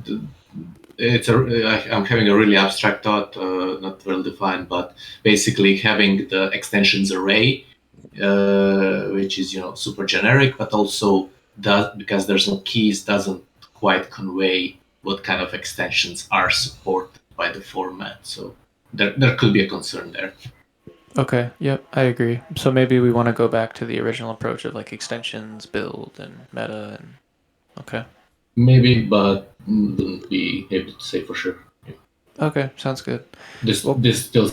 I'm having a really abstract thought, not well defined, but basically having the extensions array, which is super generic, but also because there's no keys doesn't quite convey what kind of extensions are supported by the format. So there could be a concern there. Okay, yep, I agree. So maybe we want to go back to the original approach of like extensions, build, and meta, and okay. Maybe, but wouldn't be able to say for sure. Okay, sounds good. This Well, this still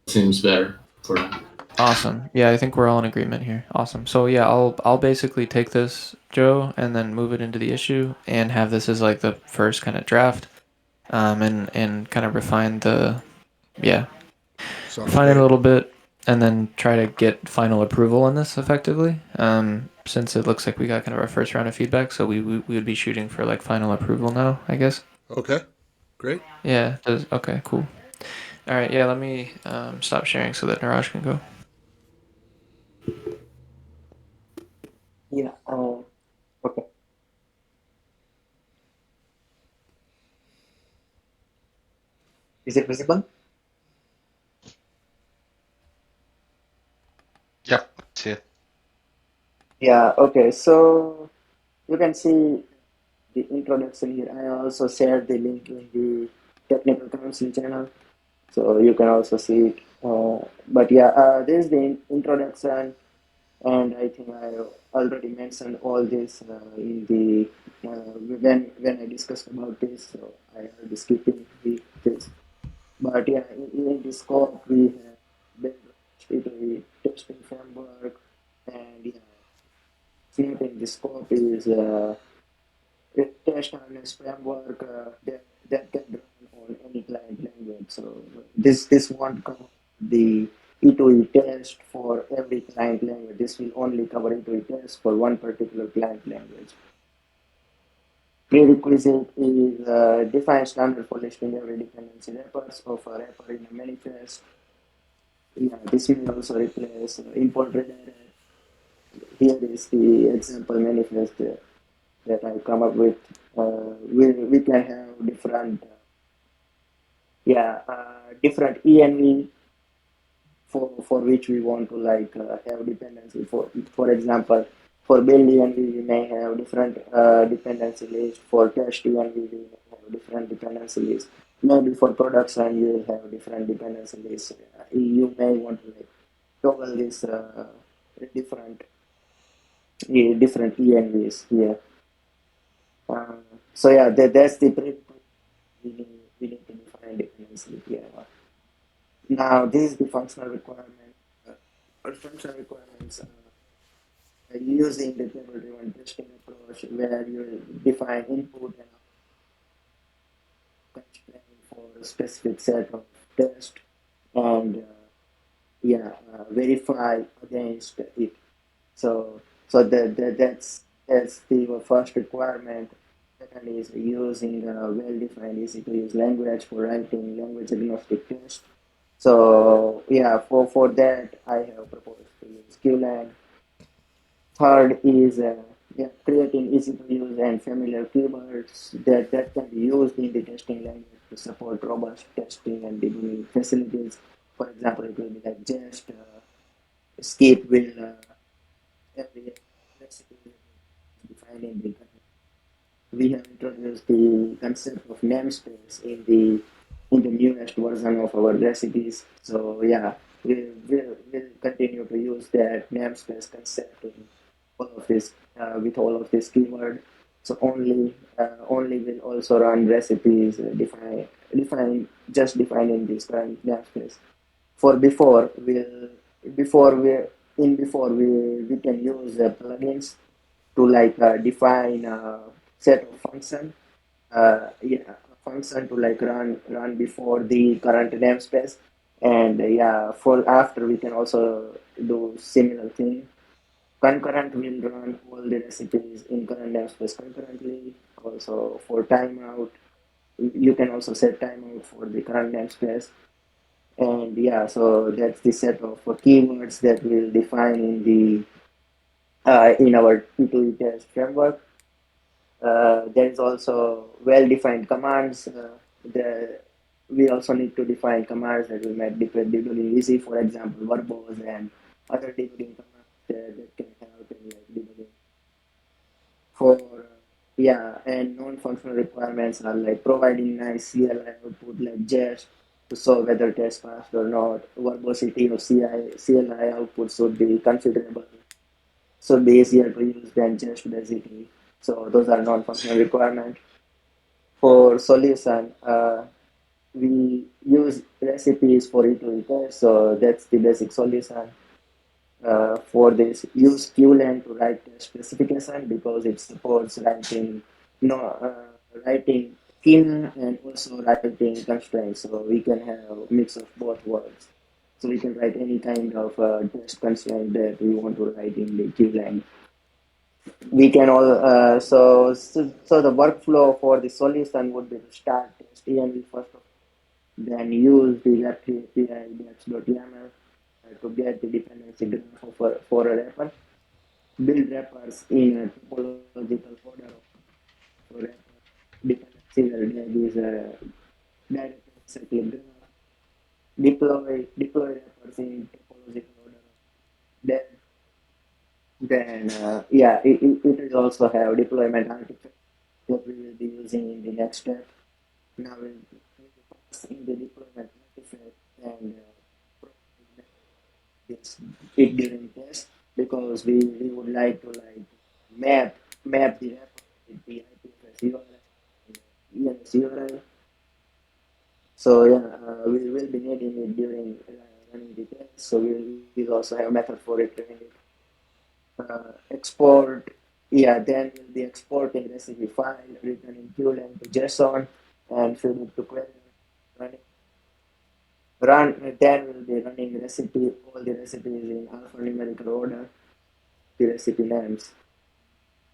seems better for now. awesome. Yeah, I think we're all in agreement here. Awesome. So yeah, I'll basically take this, Joe, and then move it into the issue and have this as like the first kind of draft, and kind of refine Sounds refine it a great. little bit, and then try to get final approval on this effectively. Since it looks like we got kind of our first round of feedback, so we would be shooting for like final approval now, I guess. Okay, great. Yeah. Okay. Cool. All right. Yeah. Let me stop sharing so that Niraj can go. Yeah. Okay. Is it visible? Yep, see it. Yeah. Okay. So you can see the introduction here. I also shared the link in the technical counseling channel, so you can also see it. But yeah, this is the introduction, and I think I already mentioned all this in the when I discussed about this. So I will be skipping this. But yeah, in the scope we have been framework, and yeah, snapping the scope is a test harness framework that can run on any client language. So this won't cover the E2E test for every client language. This will only cover E2E test for one particular client language. Prerequisite is define standard for listing every dependency wrappers of a wrapper in a manifest. Yeah, this may also replace import redirect. Here is the example manifest that I come up with. We can have different different env for which we want to have dependency. For example, for build env we may have different dependency list. For test env we may have different dependency list. Maybe for production you will have different dependency lists. You may want to toggle this different different envs here. Uh, so yeah, that's the we need to define dependency here. Now, this is the functional requirement. Functional requirements using the table-driven testing approach, where you define input and constraint for a specific set of tests and verify against it. So that's the first requirement. Second is using a well-defined, easy-to-use language for writing language-agnostic tests. So yeah, for that I have proposed to use QLang. Third is creating easy to use and familiar keywords that can be used in the testing language to support robust testing and debugging facilities. For example, it will be like just skip will every recipe defined in the we have introduced the concept of namespace in the newest version of our recipes. So yeah, we'll continue to use that namespace concept in all of this with all of this keyword. So only will also run recipes just defining this current namespace. For before we can use plugins to define a set of function a function to run before the current namespace, and for after we can also do similar thing. Concurrent will run all the recipes in current namespace concurrently. Also for timeout, you can also set timeout for the current namespace. And yeah, so that's the set of keywords that we'll define in our T2E test framework. There is also well-defined commands. We also need to define commands that will make debugging easy. For example, verbose and other debugging commands that can help in debugging. For and non-functional requirements are like providing nice CLI output like just to show whether test passed or not. Verbosity of CLI output should be configurable, should be easier to use than just basically. So those are non-functional requirements. For solution, we use recipes for it to test. So that's the basic solution. For this, use QLang to write test specification because it supports writing schema and also writing constraints. So we can have mix of both worlds. So we can write any kind of test constraint that we want to write in the QLang. We can all so the workflow for the solution would be to start test env first of all, then use the wrap API deps.yaml to get the dependency graph for a wrapper. Build wrappers in a topological order for wrapper. Dependency where there is a direct cyclic graph. Deploy wrappers in topological order. Then it is also have deployment artifact that we will be using in the next step. Now we'll pass in the deployment artifact and this it during test because we would like to map the wrapper with the IPFS URL and ELS URL. So yeah, we will be needing it during running the test. So we'll also have a method for it running it. Export, yeah, then we'll be exporting recipe file written in QLang to JSON and feed it to query. Running, then we'll be running recipe, all the recipes in alphanumerical order, the recipe names.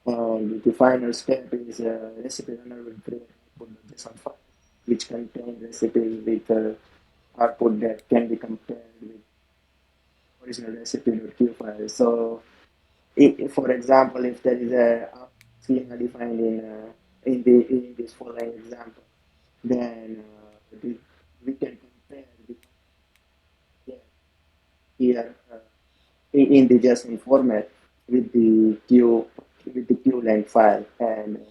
And the final step is recipe runner will create output JSON file, which contains recipes with output that can be compared with original recipe.q file. So, for example, if there is a schema defined in this following example, then we can compare the here in the JSON format with the QLang file, and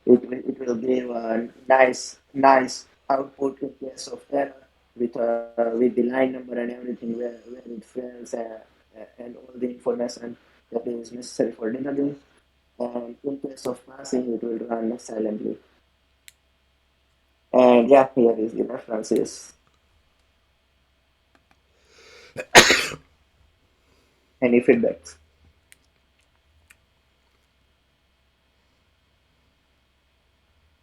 it will give a nice output in case of error with the line number and everything where it fails and all the information that is necessary for debugging. And in case of passing, it will run silently. And yeah, here is the references. Any feedbacks?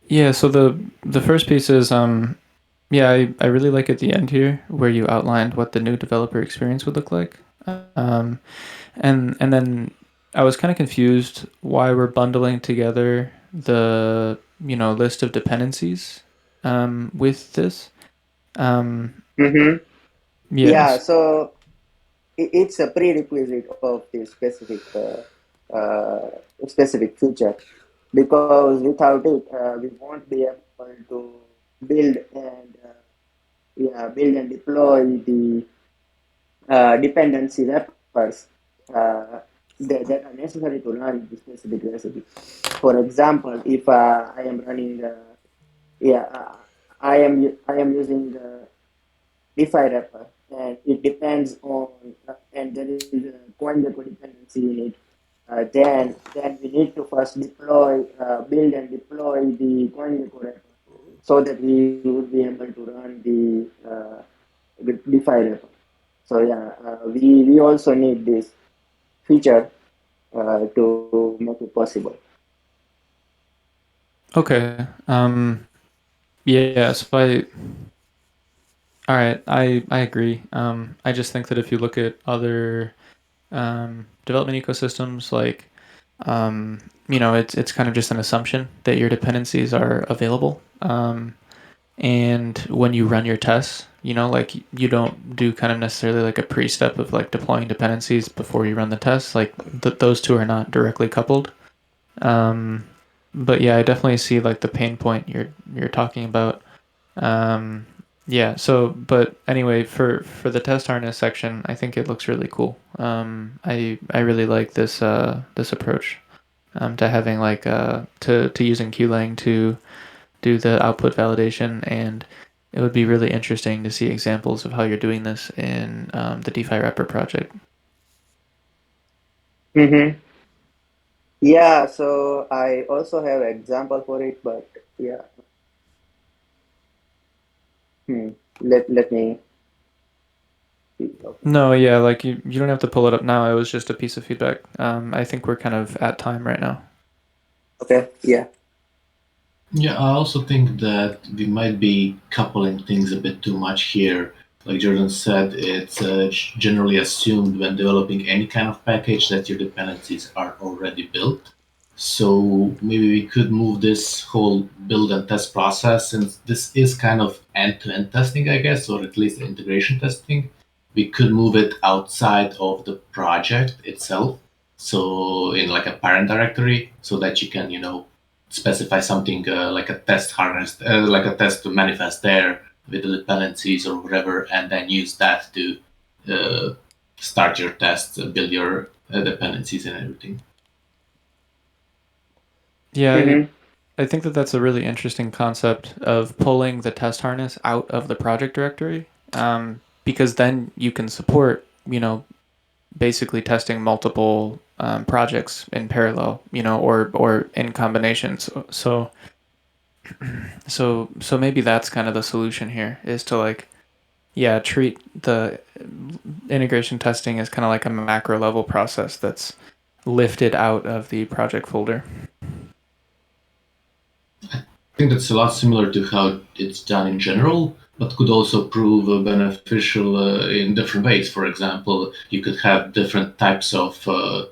Yeah, so the first piece is yeah, I really like at the end here where you outlined what the new developer experience would look like. Um and then I was kind of confused why we're bundling together the, list of dependencies with this. Um Mm-hmm. Yeah, yes. so it's a prerequisite of the uh, specific feature, because without it, we won't be able to build and build and deploy the dependency wrappers that are necessary to run the specific recipe. For example, if I am running, yeah, I am using the DeFi wrapper, and it depends on, and there is a CoinGecko dependency in it. Then we need to first build and deploy the CoinGecko wrapper so that we would be able to run the DeFi wrapper. So yeah, we also need this feature to make it possible. Okay. Yeah, so all right, I agree. I just think that if you look at other development ecosystems, like it's kind of just an assumption that your dependencies are available. And when you run your tests, like you don't do kind of necessarily like a pre-step of like deploying dependencies before you run the tests. Like those two are not directly coupled. Um, but yeah, I definitely see like the pain point you're talking about. Um, yeah. So, but anyway, for the test harness section, I think it looks really cool. I really like this approach. To having like to using QLang to do the output validation, and it would be really interesting to see examples of how you're doing this in the DeFi wrapper project. Mm-hmm. Yeah, so I also have example for it, but yeah, hmm. let me see. Okay. No, yeah, like you don't have to pull it up now. It was just a piece of feedback. I think we're kind of at time right now. Okay. Yeah. Yeah, I also think that we might be coupling things a bit too much here. Like Jordan said, it's generally assumed when developing any kind of package that your dependencies are already built. So maybe we could move this whole build and test process, since this is kind of end-to-end testing, I guess, or at least integration testing. We could move it outside of the project itself. So in like a parent directory, so that you can, specify something like a test harness, like a test manifest there with the dependencies or whatever, and then use that to uh, start your tests, build your dependencies and everything. Yeah, Mm-hmm. I think that that's a really interesting concept of pulling the test harness out of the project directory, because then you can support, basically testing multiple projects in parallel, or in combination. So maybe that's kind of the solution here is to like yeah, treat the integration testing as kind of like a macro level process that's lifted out of the project folder. I think that's a lot similar to how it's done in general, but could also prove beneficial in different ways. For example, you could have different types of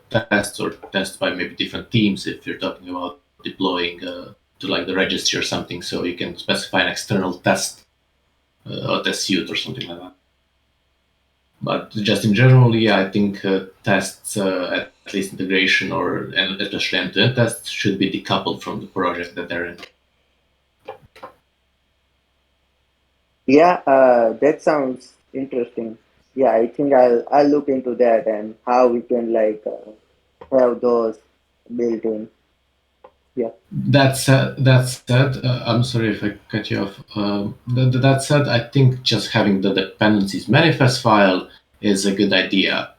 tests or tests by maybe different teams if you're talking about deploying to like the registry or something. So you can specify an external test or test suite or something like that. But just in general, yeah, I think tests, at least integration or and especially end-to-end tests, should be decoupled from the project that they're in. Yeah, that sounds interesting. Yeah, I think I'll look into that and how we can like have those built in. Yeah. That said, I'm sorry if I cut you off. That said, I think just having the dependencies manifest file is a good idea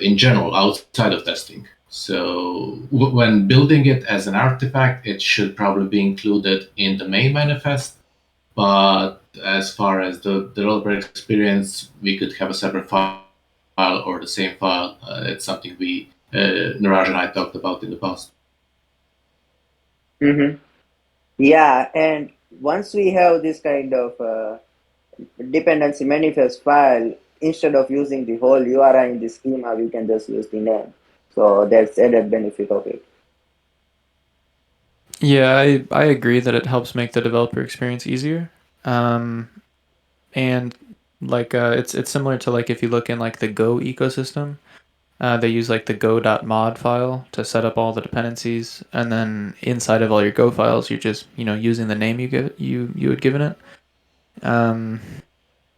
in general outside of testing. So when building it as an artifact, it should probably be included in the main manifest. But as far as the developer experience, we could have a separate file or the same file. It's something Niraj and I talked about in the past. Mm-hmm. Yeah, and once we have this kind of dependency manifest file, instead of using the whole URI in the schema, we can just use the name. So that's added benefit of it. Yeah, I agree that it helps make the developer experience easier. Um, and like it's similar to like if you look in like the Go ecosystem, they use like the go.mod file to set up all the dependencies, and then inside of all your Go files, you're just using the name you had given it. Um,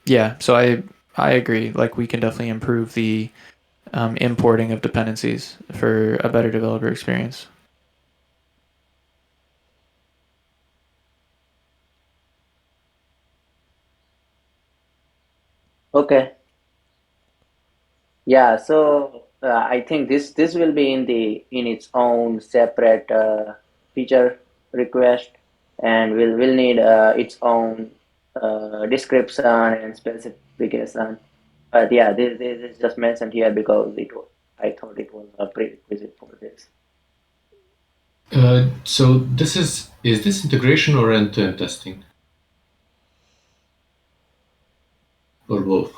yeah, so I agree. Like we can definitely improve the importing of dependencies for a better developer experience. Okay. Yeah, so I think this will be in its own separate feature request, and will need its own description and specification. But yeah, this is just mentioned here because I thought it was a prerequisite for this. So is this integration or end-to-end testing or both?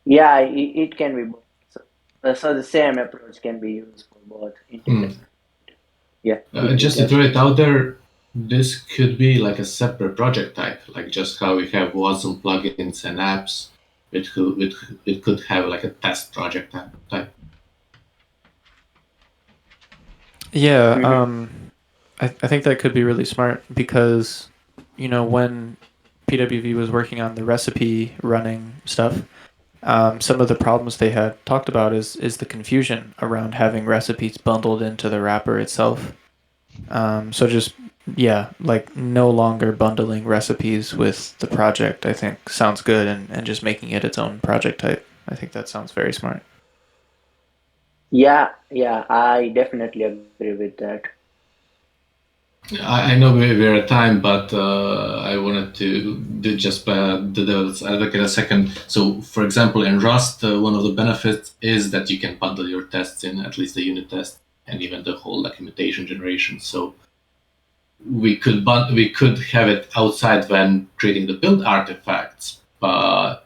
Yeah, it can be both. So the same approach can be used for both Hmm. integration. Yeah, it Just to can throw it switch. out there, this could be like a separate project type, like just how we have WASM plugins and apps. It could have like a test project type. Yeah, Mm-hmm. I think that could be really smart because, when PWV was working on the recipe running stuff, some of the problems they had talked about is the confusion around having recipes bundled into the wrapper itself. So just yeah, like no longer bundling recipes with the project. I think sounds good, and just making it its own project type. I think that sounds very smart. Yeah, I definitely agree with that. I know we're at time, but I wanted to do just the devil's advocate a second. So, for example, in Rust, one of the benefits is that you can bundle your tests in, at least the unit test and even the whole documentation generation. So we could have it outside when creating the build artifacts, but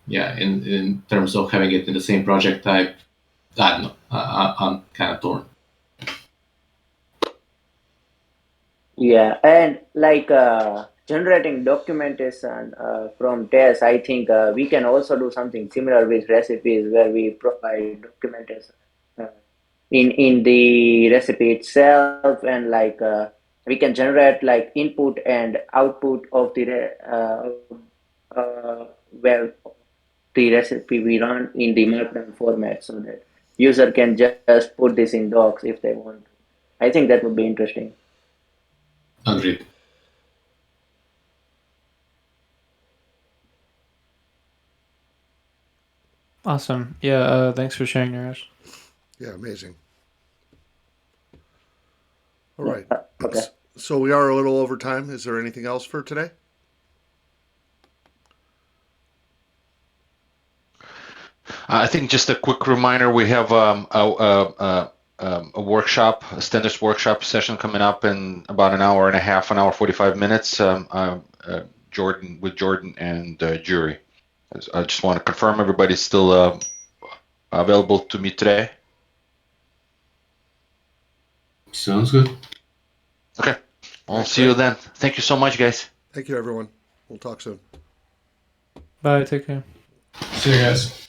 yeah, in terms of having it in the same project type, I don't know. I'm kind of torn. Yeah, and like generating documentation from tests, I think we can also do something similar with recipes where we provide documentation uh, in the recipe itself, and like we can generate like input and output of the where the recipe we run in the markdown format, so that user can just put this in docs if they want. I think that would be interesting. Agreed. Awesome. Yeah. Thanks for sharing, Naresh. Yeah, amazing. All right. Okay. So we are a little over time. Is there anything else for today? I think just a quick reminder: we have a workshop, a standards workshop session coming up in about an hour and a half, an hour 45 minutes. Jordan and Jury. I just want to confirm everybody's still available to meet today. Sounds good. Okay, I'll Right, see you then. Thank you so much, guys. Thank you, everyone. We'll talk soon. Bye. Take care. See you guys.